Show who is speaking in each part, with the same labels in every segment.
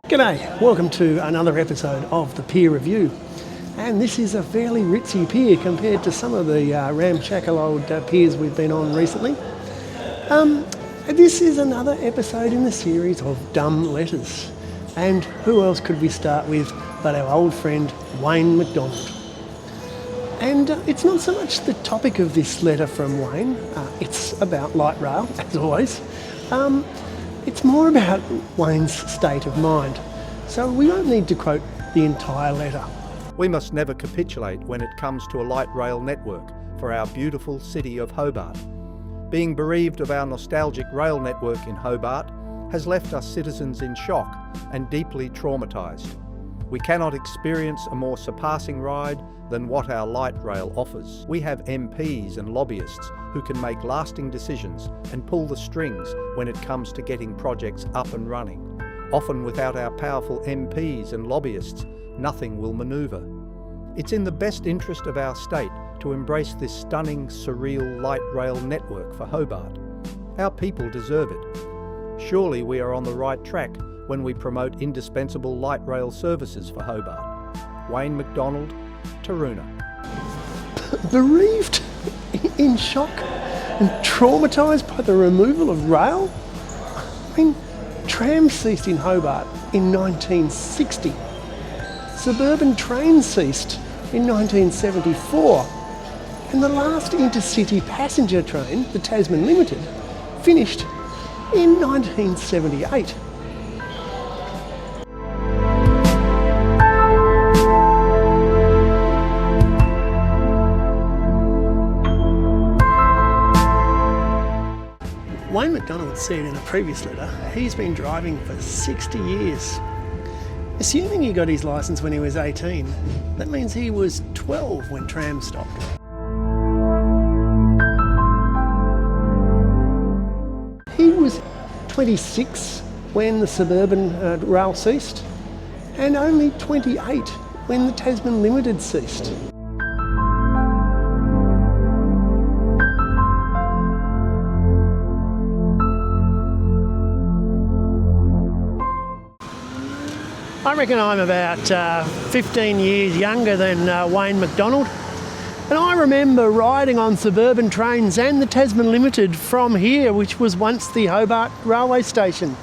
Speaker 1: G'day, welcome to another episode of the Pier Review, and this is a fairly ritzy pier compared to some of the ramshackle old piers we've been on recently. This is another episode in the series of Dumb Letters, and who else could we start with but our old friend Wayne McDonald. And it's not so much the topic of this letter from Wayne, it's about light rail, as always. It's more about Wayne's state of mind, so we won't need to quote the entire letter.
Speaker 2: We must never capitulate when it comes to a light rail network for our beautiful city of Hobart. Being bereaved of our nostalgic rail network in Hobart has left us citizens in shock and deeply traumatised. We cannot experience a more surpassing ride than what our light rail offers. We have MPs and lobbyists who can make lasting decisions and pull the strings when it comes to getting projects up and running. Often without our powerful MPs and lobbyists, nothing will manoeuvre. It's in the best interest of our state to embrace this stunning, surreal light rail network for Hobart. Our people deserve it. Surely we are on the right track when we promote indispensable light rail services for Hobart. Wayne McDonald, Taroona.
Speaker 1: Bereaved, in shock and traumatised by the removal of rail? I mean, trams ceased in Hobart in 1960. Suburban trains ceased in 1974. And the last intercity passenger train, the Tasman Limited, finished in 1978. Wayne McDonald said in a previous letter he's been driving for 60 years. Assuming he got his licence when he was 18, that means he was 12 when trams stopped. He was 26 when the suburban rail ceased, and only 28 when the Tasman Limited ceased. I reckon I'm about 15 years younger than Wayne McDonald, and I remember riding on suburban trains and the Tasman Limited from here, which was once the Hobart railway station.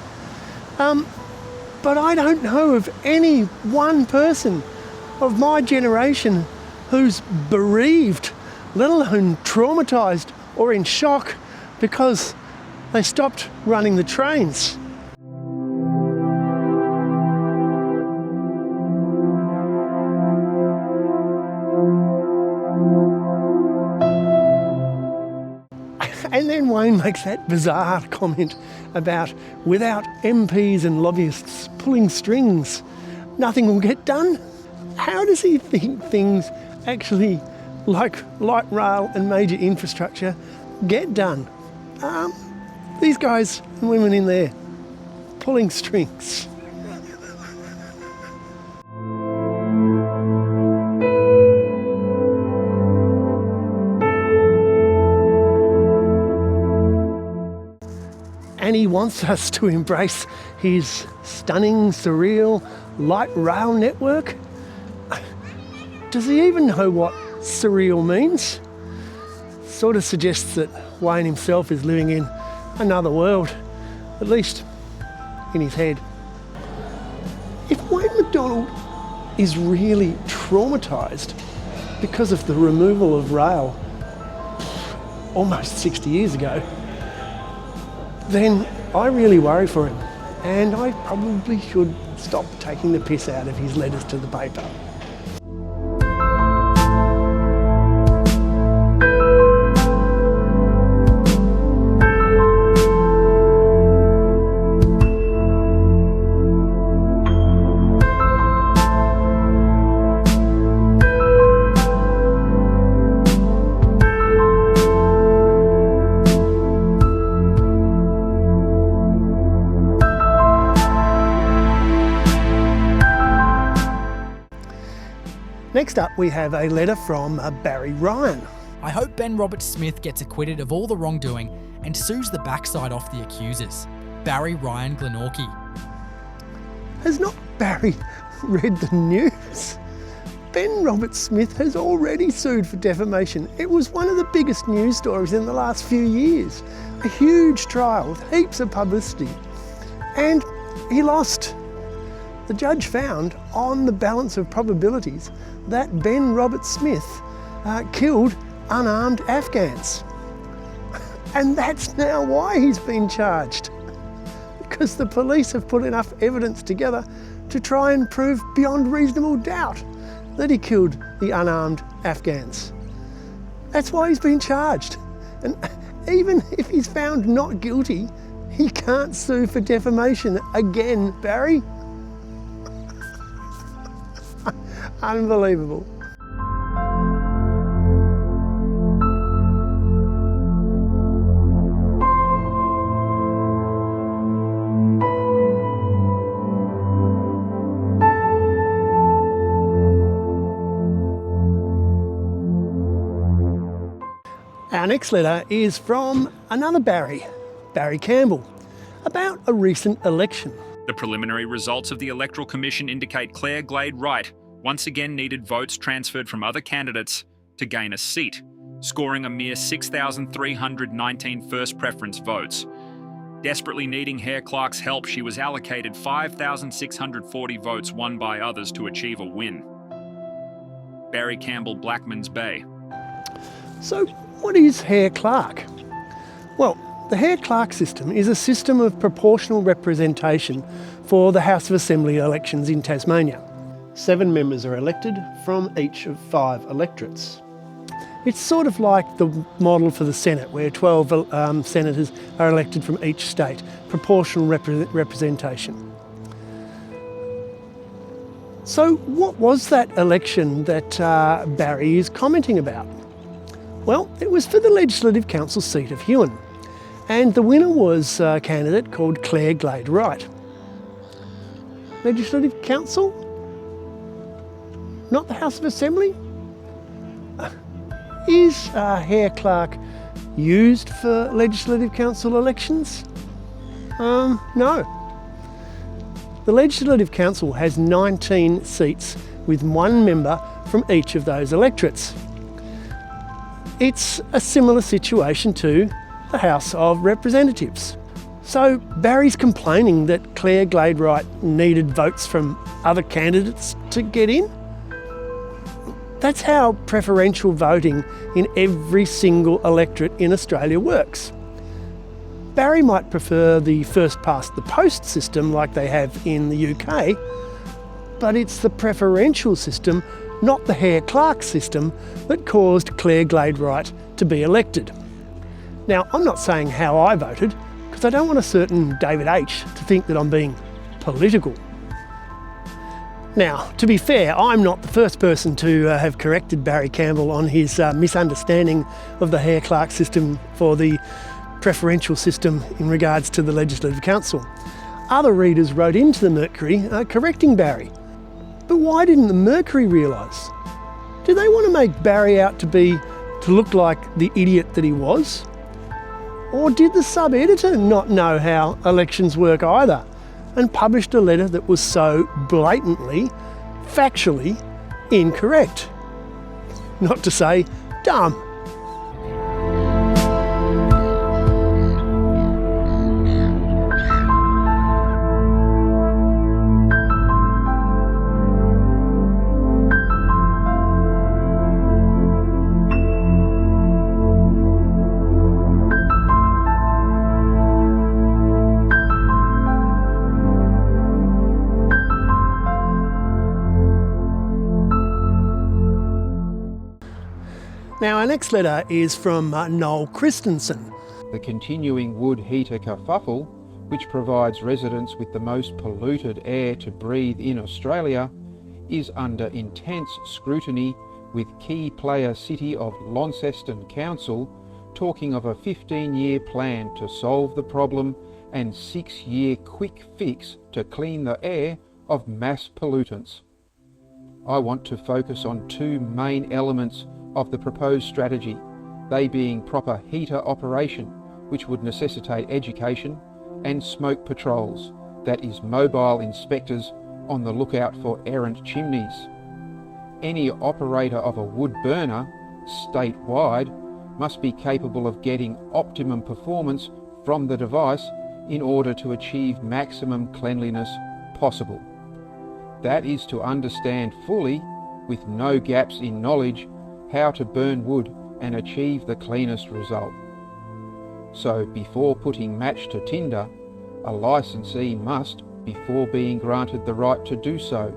Speaker 1: But I don't know of any one person of my generation who's bereaved, let alone traumatised or in shock because they stopped running the trains. And then Wayne makes that bizarre comment about without MPs and lobbyists pulling strings, nothing will get done. How does he think things actually, like light rail and major infrastructure, get done? These guys and women in there pulling strings. And he wants us to embrace his stunning, surreal light rail network. Does he even know what surreal means? Sort of suggests that Wayne himself is living in another world, at least in his head. If Wayne McDonald is really traumatised because of the removal of rail almost 60 years ago, then I really worry for him, and I probably should stop taking the piss out of his letters to the paper. Next up, we have a letter from Barry Ryan.
Speaker 3: I hope Ben Roberts-Smith gets acquitted of all the wrongdoing and sues the backside off the accusers. Barry Ryan Glenorchy.
Speaker 1: Has not Barry read the news? Ben Roberts-Smith has already sued for defamation. It was one of the biggest news stories in the last few years. A huge trial with heaps of publicity. And he lost. The judge found, on the balance of probabilities, that Ben Roberts-Smith killed unarmed Afghans. And that's now why he's been charged. Because the police have put enough evidence together to try and prove beyond reasonable doubt that he killed the unarmed Afghans. That's why he's been charged. And even if he's found not guilty, he can't sue for defamation again, Barry. Unbelievable. Our next letter is from another Barry, Barry Campbell, about a recent election.
Speaker 4: The preliminary results of the Electoral Commission indicate Claire Glade Wright once again needed votes transferred from other candidates to gain a seat, scoring a mere 6,319 first preference votes. Desperately needing Hare Clark's help, she was allocated 5,640 votes won by others to achieve a win. Barry Campbell, Blackman's Bay.
Speaker 1: So what is Hare Clark? Well, the Hare Clark system is a system of proportional representation for the House of Assembly elections in Tasmania. 7 members are elected from each of 5 electorates. It's sort of like the model for the Senate, where 12 senators are elected from each state, proportional representation. So what was that election that Barry is commenting about? Well, it was for the Legislative Council seat of Huon, and the winner was a candidate called Claire Glade Wright. Legislative Council? Not the House of Assembly? Is Hare Clark used for Legislative Council elections? No. The Legislative Council has 19 seats with 1 member from each of those electorates. It's a similar situation to the House of Representatives. So Barry's complaining that Claire Glade Wright needed votes from other candidates to get in? That's how preferential voting in every single electorate in Australia works. Barry might prefer the first-past-the-post system like they have in the UK, but it's the preferential system, not the Hare Clark system, that caused Claire Glade Wright to be elected. Now, I'm not saying how I voted, because I don't want a certain David H to think that I'm being political. Now, to be fair, I'm not the first person to have corrected Barry Campbell on his misunderstanding of the Hare Clark system for the preferential system in regards to the Legislative Council. Other readers wrote into the Mercury correcting Barry. But why didn't the Mercury realise? Did they want to make Barry out to look like the idiot that he was? Or did the sub-editor not know how elections work either, and published a letter that was so blatantly, factually incorrect? Not to say dumb. Now, our next letter is from Noel Christensen.
Speaker 5: The continuing wood heater kerfuffle, which provides residents with the most polluted air to breathe in Australia, is under intense scrutiny, with key player city of Launceston Council talking of a 15-year plan to solve the problem and 6-year quick fix to clean the air of mass pollutants. I want to focus on two main elements of the proposed strategy, they being proper heater operation, which would necessitate education, and smoke patrols, that is mobile inspectors on the lookout for errant chimneys. Any operator of a wood burner, statewide, must be capable of getting optimum performance from the device in order to achieve maximum cleanliness possible. That is to understand fully, with no gaps in knowledge, how to burn wood and achieve the cleanest result. So before putting match to tinder, a licensee must, before being granted the right to do so,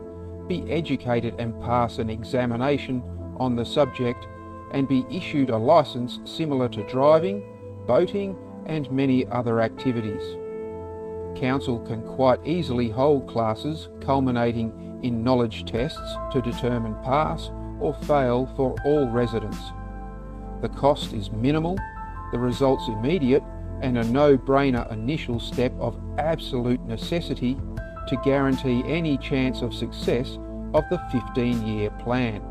Speaker 5: be educated and pass an examination on the subject and be issued a license similar to driving, boating and many other activities. Council can quite easily hold classes culminating in knowledge tests to determine pass or fail for all residents. The cost is minimal, the results immediate, and a no-brainer initial step of absolute necessity to guarantee any chance of success of the 15-year plan.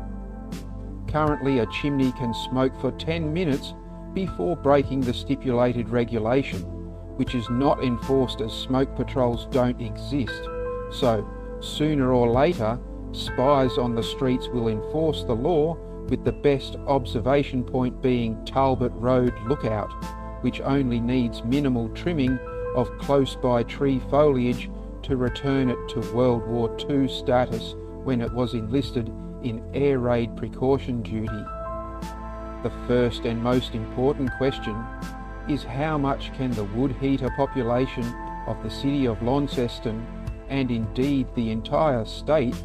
Speaker 5: Currently, a chimney can smoke for 10 minutes before breaking the stipulated regulation, which is not enforced as smoke patrols don't exist. So, sooner or later, spies on the streets will enforce the law, with the best observation point being Talbot Road Lookout, which only needs minimal trimming of close-by tree foliage to return it to World War II status when it was enlisted in air raid precaution duty. The first and most important question is how much can the wood heater population of the city of Launceston, and indeed the entire state,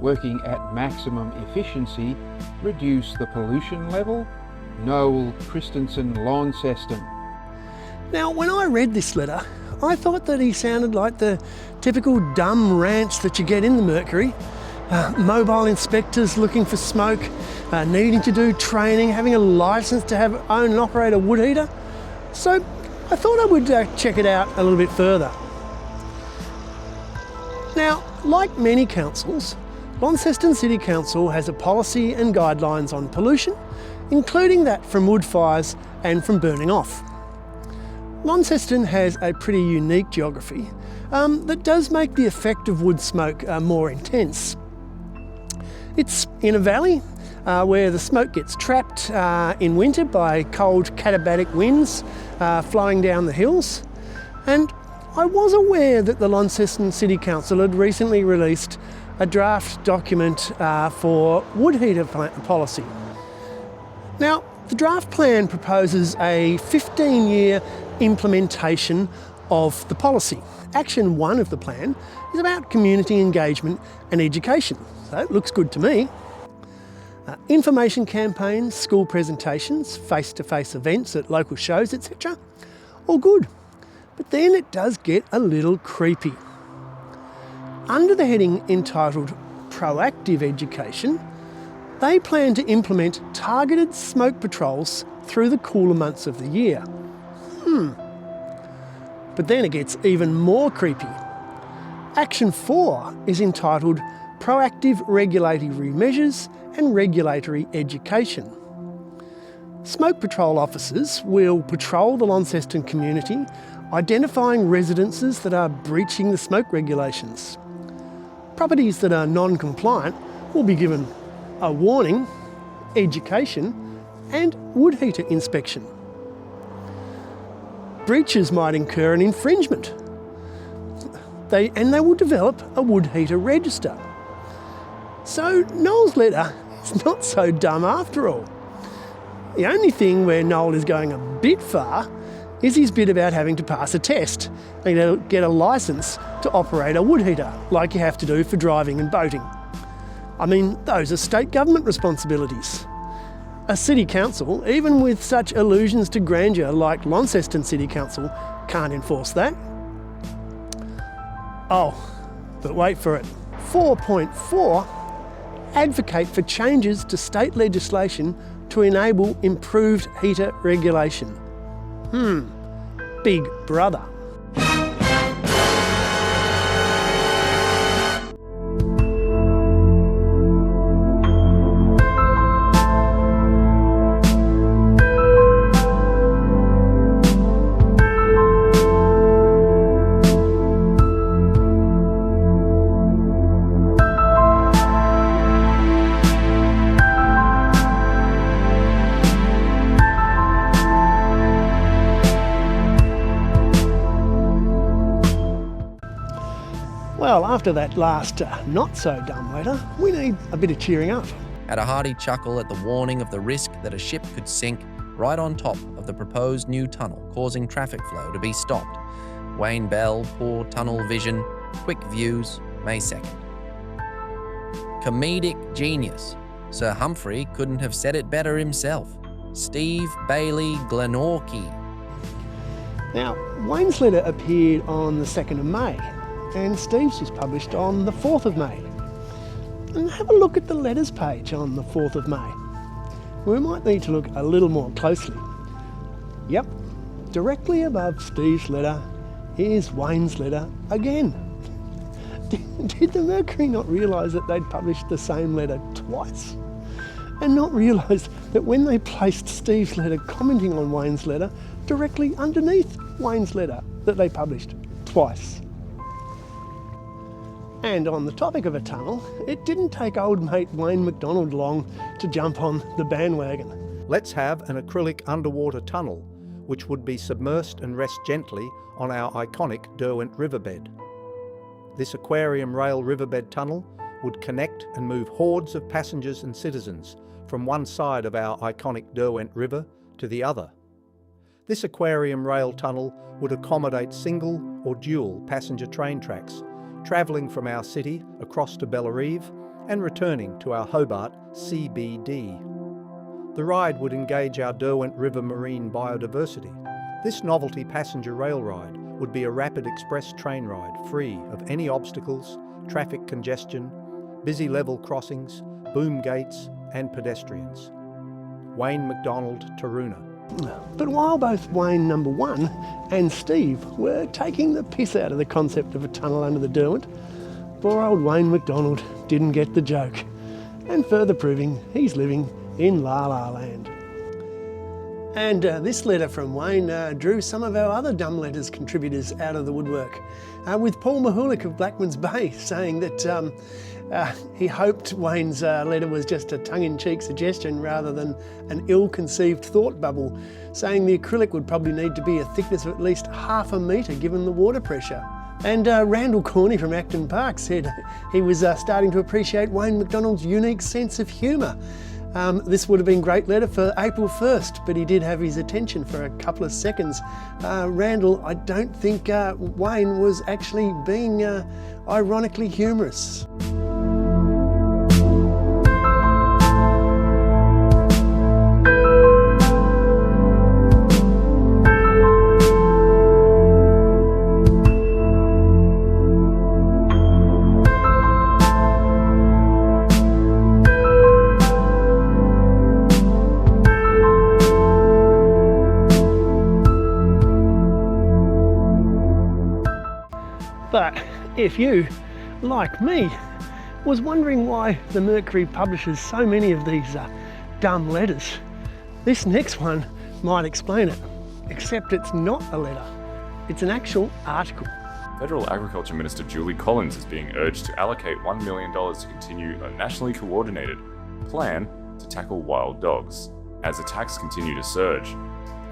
Speaker 5: working at maximum efficiency, reduce the pollution level? Noel Christensen, Launceston.
Speaker 1: Now, when I read this letter, I thought that he sounded like the typical dumb rants that you get in the Mercury. Mobile inspectors looking for smoke, needing to do training, having a licence to own and operate a wood heater. So I thought I would check it out a little bit further. Now, like many councils, Launceston City Council has a policy and guidelines on pollution, including that from wood fires and from burning off. Launceston has a pretty unique geography that does make the effect of wood smoke more intense. It's in a valley where the smoke gets trapped in winter by cold katabatic winds flowing down the hills. And I was aware that the Launceston City Council had recently released a draft document for wood heater policy. Now, the draft plan proposes a 15-year implementation of the policy. Action 1 of the plan is about community engagement and education, so it looks good to me. Information campaigns, school presentations, face-to-face events at local shows, etc. All good. But then it does get a little creepy. Under the heading entitled Proactive Education, they plan to implement targeted smoke patrols through the cooler months of the year. But then it gets even more creepy. Action 4 is entitled Proactive Regulatory Measures and Regulatory Education. Smoke patrol officers will patrol the Launceston community, identifying residences that are breaching the smoke regulations. Properties that are non-compliant will be given a warning, education, and wood heater inspection. Breaches might incur an infringement. They will develop a wood heater register. So Noel's letter is not so dumb after all. The only thing where Noel is going a bit far is his bit about having to pass a test and get a licence to operate a wood heater, like you have to do for driving and boating. I mean, those are state government responsibilities. A city council, even with such allusions to grandeur like Launceston City Council, can't enforce that. Oh, but wait for it. 4.4, advocate for changes to state legislation to enable improved heater regulation. Big brother. after that last not-so-dumb letter, we need a bit of cheering up.
Speaker 6: Had a hearty chuckle at the warning of the risk that a ship could sink right on top of the proposed new tunnel, causing traffic flow to be stopped. Wayne Bell, poor tunnel vision, quick views, May 2nd. Comedic genius. Sir Humphrey couldn't have said it better himself. Steve Bailey Glenorchy.
Speaker 1: Now, Wayne's letter appeared on the 2nd of May, and Steve's was published on the 4th of May. And have a look at the letters page on the 4th of May. We might need to look a little more closely. Yep, directly above Steve's letter, here's Wayne's letter again. Did the Mercury not realise that they'd published the same letter twice? And not realise that when they placed Steve's letter commenting on Wayne's letter directly underneath Wayne's letter that they published twice? And on the topic of a tunnel, it didn't take old mate Wayne McDonald long to jump on the bandwagon.
Speaker 2: Let's have an acrylic underwater tunnel, which would be submersed and rest gently on our iconic Derwent riverbed. This aquarium rail riverbed tunnel would connect and move hordes of passengers and citizens from one side of our iconic Derwent River to the other. This aquarium rail tunnel would accommodate single or dual passenger train tracks, travelling from our city across to Bellarive and returning to our Hobart CBD. The ride would engage our Derwent River marine biodiversity. This novelty passenger rail ride would be a rapid express train ride free of any obstacles, traffic congestion, busy level crossings, boom gates and pedestrians. Wayne McDonald, Taroona.
Speaker 1: But while both Wayne number 1 and Steve were taking the piss out of the concept of a tunnel under the Derwent, poor old Wayne McDonald didn't get the joke, and further proving he's living in La La Land. And this letter from Wayne drew some of our other dumb letters contributors out of the woodwork, with Paul Mahulik of Blackman's Bay saying that he hoped Wayne's letter was just a tongue-in-cheek suggestion rather than an ill-conceived thought bubble, saying the acrylic would probably need to be a thickness of at least 0.5 metre given the water pressure. And Randall Corney from Acton Park said he was starting to appreciate Wayne McDonald's unique sense of humour. This would have been a great letter for April 1st, but he did have his attention for a couple of seconds. Randall, I don't think Wayne was actually being ironically humorous. But if you, like me, was wondering why the Mercury publishes so many of these dumb letters, this next one might explain it. Except it's not a letter, it's an actual article.
Speaker 7: Federal Agriculture Minister Julie Collins is being urged to allocate $1 million to continue a nationally coordinated plan to tackle wild dogs as attacks continue to surge.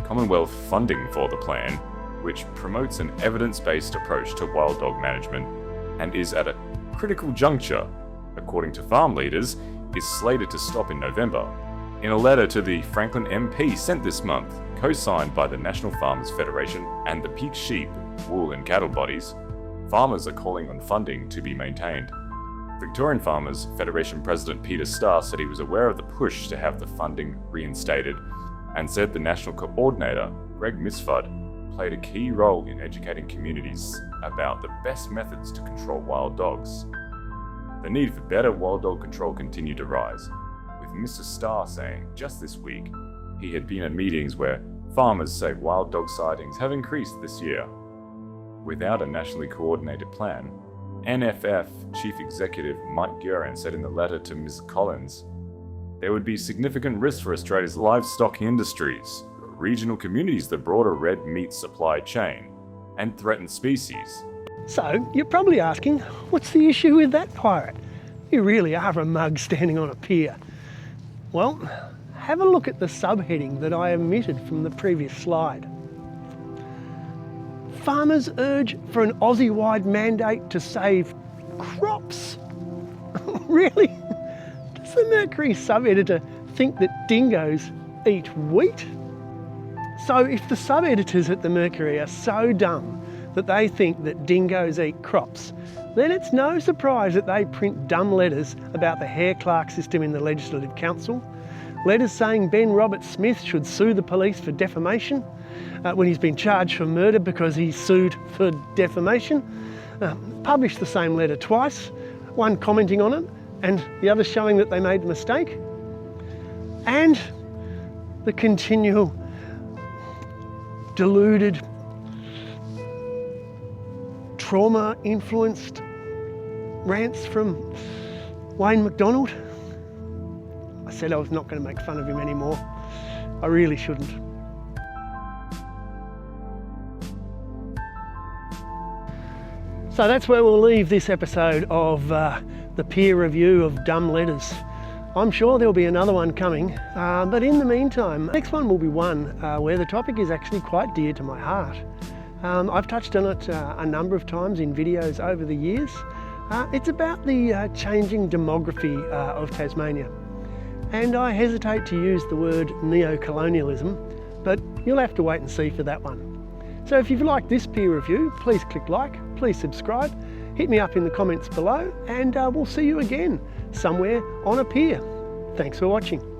Speaker 7: Commonwealth funding for the plan, which promotes an evidence-based approach to wild dog management and is at a critical juncture, according to farm leaders, is slated to stop in November. In a letter to the Franklin MP sent this month, co-signed by the National Farmers Federation and the Peak Sheep, Wool and Cattle bodies, farmers are calling on funding to be maintained. Victorian Farmers Federation President Peter Starr said he was aware of the push to have the funding reinstated and said the National Coordinator, Greg Misfud, played a key role in educating communities about the best methods to control wild dogs. The need for better wild dog control continued to rise, with Mr. Starr saying just this week he had been at meetings where farmers say wild dog sightings have increased this year. Without a nationally coordinated plan, NFF Chief Executive Mike Guerin said in the letter to Ms. Collins, there would be significant risks for Australia's livestock industries, regional communities, the broader red meat supply chain, and threatened species.
Speaker 1: So, you're probably asking, what's the issue with that pirate? You really are a mug standing on a pier. Well, have a look at the subheading that I omitted from the previous slide. Farmers urge for an Aussie-wide mandate to save crops. Really? Does the Mercury sub-editor think that dingoes eat wheat? So if the sub-editors at the Mercury are so dumb that they think that dingoes eat crops, then it's no surprise that they print dumb letters about the Hare-Clark system in the Legislative Council, letters saying Ben Roberts-Smith should sue the police for defamation when he's been charged for murder because he's sued for defamation, published the same letter twice, one commenting on it and the other showing that they made a mistake, and the continual deluded, trauma-influenced rants from Wayne McDonald. I said I was not going to make fun of him anymore. I really shouldn't. So that's where we'll leave this episode of the Pier review of dumb letters. I'm sure there'll be another one coming, but in the meantime, next one will be one where the topic is actually quite dear to my heart. I've touched on it a number of times in videos over the years. It's about the changing demography of Tasmania. And I hesitate to use the word neo-colonialism, but you'll have to wait and see for that one. So if you've liked this Pier review, please click like, please subscribe, hit me up in the comments below, and we'll see you again somewhere on a pier. Thanks for watching.